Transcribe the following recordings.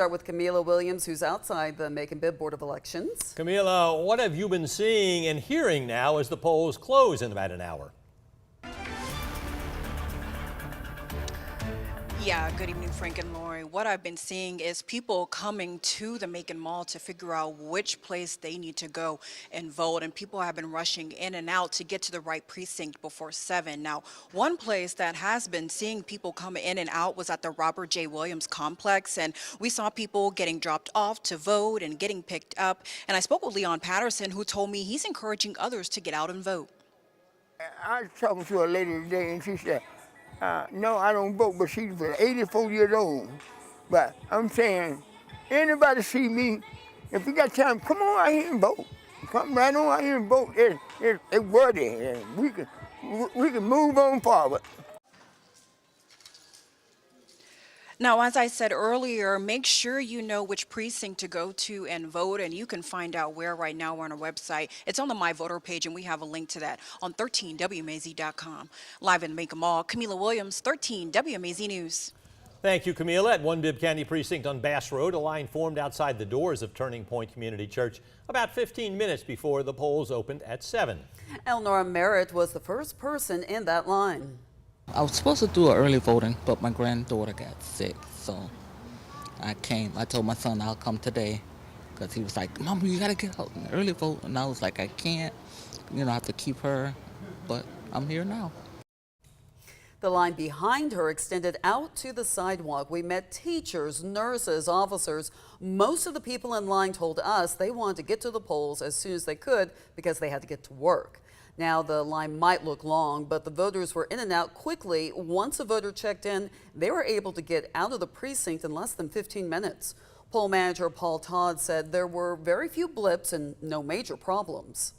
Start with Camila Williams, who's outside the Macon-Bibb Board of Elections. Camila, what have you been seeing and hearing now as the polls close in about an hour? Yeah, good evening, Frank and Lori. What I've been seeing is people coming to the Macon Mall to figure out which place they need to go and vote, and people have been rushing in and out to get to the right precinct before 7. Now, one place that has been seeing people come in and out was at the Robert J. Williams complex, and we saw people getting dropped off to vote and getting picked up. And I spoke with Leon Patterson, who told me he's encouraging others to get out and vote. I was talking to a lady today, and she said, no, I don't vote, but she's 84 years old. But I'm saying, anybody see me, if you got time, come on out here and vote. Come right on out here and vote. It's worthy, and we can move on forward. Now, as I said earlier, make sure you know which precinct to go to and vote, and you can find out where right now. We're on our website. It's on the My Voter page, and we have a link to that on 13WMAZ.com. Live in Macon Mall, Camila Williams, 13 WMAZ News. Thank you, Camila. At One Bibb County Precinct on Bass Road, a line formed outside the doors of Turning Point Community Church about 15 minutes before the polls opened at 7. Elnora Merritt was the first person in that line. I was supposed to do early voting, but my granddaughter got sick, so I came. I told my son I'll come today because he was like, Mama, you got to get out and early vote. And I was like, I can't. I have to keep her, but I'm here now. The line behind her extended out to the sidewalk. We met teachers, nurses, officers. Most of the people in line told us they wanted to get to the polls as soon as they could because they had to get to work. Now, the line might look long, but the voters were in and out quickly. Once a voter checked in, they were able to get out of the precinct in less than 15 minutes. Poll manager Paul Todd said there were very few blips and no major problems.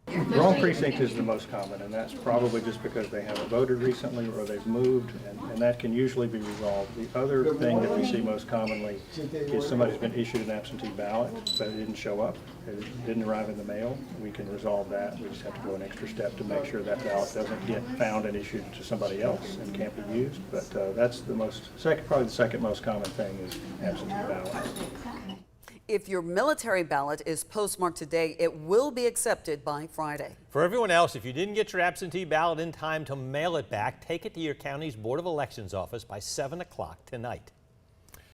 The wrong precinct is the most common, and that's probably just because they haven't voted recently or they've moved, and that can usually be resolved. The other thing that we see most commonly is somebody's been issued an absentee ballot, but it didn't show up. It didn't arrive in the mail. We can resolve that. We just have to go an extra step to make sure that ballot doesn't get found and issued to somebody else and can't be used. But that's the probably the second most common thing is absentee ballots. If your military ballot is postmarked today, it will be accepted by Friday. For everyone else, if you didn't get your absentee ballot in time to mail it back, take it to your county's Board of Elections office by 7 o'clock tonight.